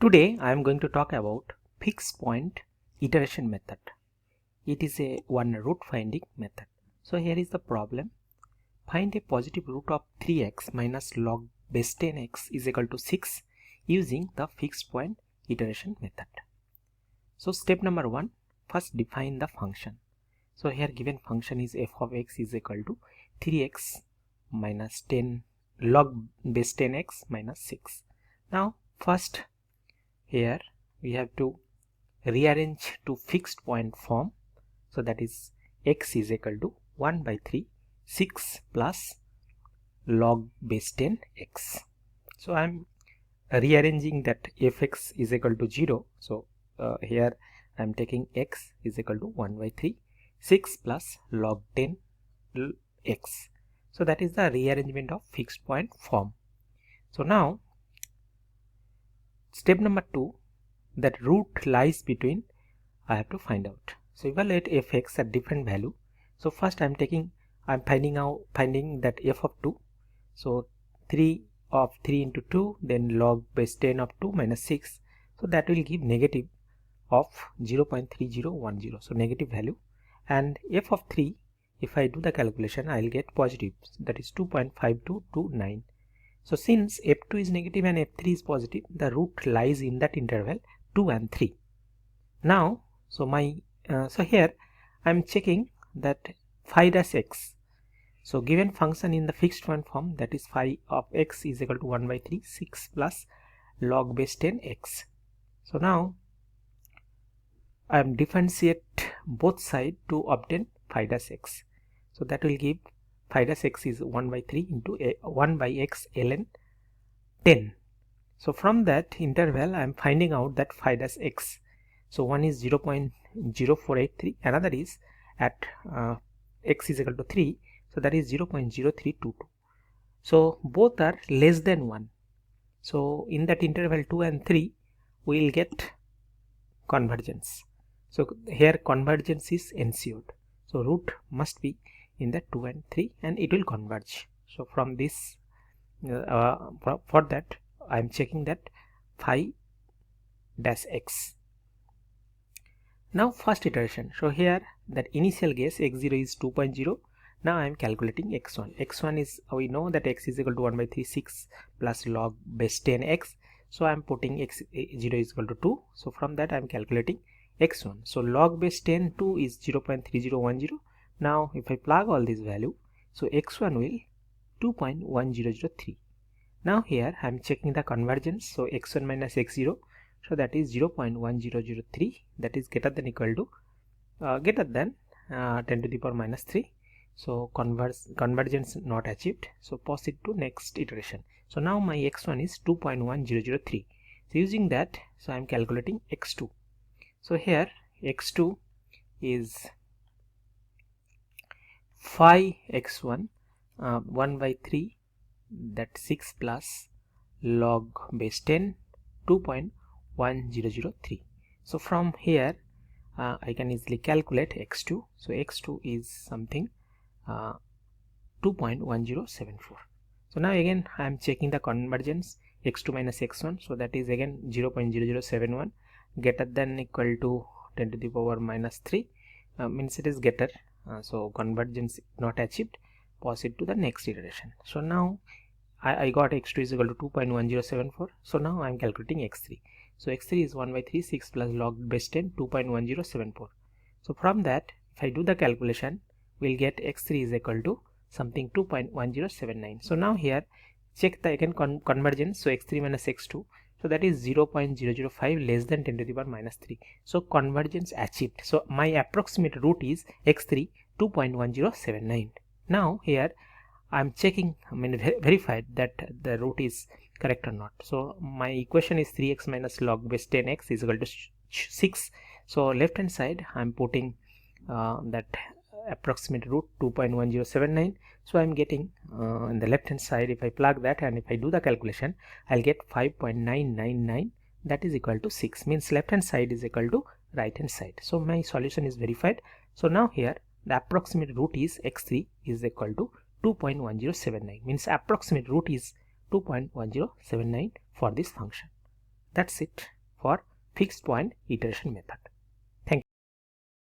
Today I am going to talk about fixed point iteration method. It is a one root finding method. So here is the problem. Find a positive root of 3x minus log base 10x is equal to 6 using the fixed point iteration method. So step number 1, first define the function. So here given function is f of x is equal to 3x minus 10 log base 10x minus 6. Now first here we have to rearrange to fixed point form. So that is x is equal to 1 by 3 6 plus log base 10 x. So I am rearranging that fx is equal to 0. So here I am taking x is equal to 1 by 3 6 plus log 10 x. So that is the rearrangement of fixed point form. So now step number 2, that root lies between, I have to find out. So evaluate fx at different value. So first I'm finding that f of 2. So 3 of 3 into 2, then log base 10 of 2 minus 6. So that will give negative of 0.3010. So negative value. And f of 3, if I do the calculation, I will get positive. That is 2.5229. So since f2 is negative and f3 is positive, the root lies in that interval 2 and 3. Now, so here I am checking that phi dash x. So given function in the fixed point form, that is phi of x is equal to 1 by 3 6 plus log base 10 x. So now I am differentiate both sides to obtain phi dash x. So that will give phi dash x is 1 by 3 into 1 by x ln 10. So from that interval I am finding out that phi dash x. So one is 0.0483, another is at x is equal to 3. So that is 0.0322. So both are less than 1. So in that interval 2 and 3 we will get convergence. So here convergence is ensured. So root must be in the 2 and 3 and it will converge. So from this for that I am checking that phi dash x. Now first iteration. So here that initial guess x0 is 2.0. Now I am calculating x1. x1 is, we know that x is equal to 1 by 3 6 plus log base 10 x. So I am putting x0 is equal to 2. So from that I am calculating x1. So log base 10 2 is 0.3010. Now if I plug all this value, so x1 will 2.1003. Now here I am checking the convergence. So x1 minus x0, so that is 0.1003, that is greater than equal to 10 to the power minus 3. So convergence not achieved. So proceed to next iteration. So now my x1 is 2.1003. So using that, so I am calculating x2. So here x2 is phi x1 1 by 3, that 6 plus log base 10 2.1003. So from here I can easily calculate x2. So x2 is something 2.1074. So now again I am checking the convergence, x2 minus x1. So that is again 0.0071 greater than equal to 10 to the power minus 3, means it is greater. So convergence not achieved. Proceed to the next iteration. So now I got x2 is equal to 2.1074. So now I am calculating x3. So x3 is 1 by 3 6 plus log base 10 2.1074. So from that if I do the calculation, we'll get x3 is equal to something 2.1079. So now here check the again convergence. So x3 minus x2, so that is 0.005 less than 10 to the power minus 3. So convergence achieved. So my approximate root is x3 2.1079. Now here I am checking, verified that the root is correct or not. So my equation is 3x minus log base 10x is equal to 6. So left hand side I am putting that approximate root 2.1079. So I am getting on the left hand side, if I plug that and if I do the calculation, I'll get 5.999, that is equal to 6, means left hand side is equal to right hand side. So my solution is verified. So now here the approximate root is x3 is equal to 2.1079, means approximate root is 2.1079 for this function. That's it for fixed point iteration method.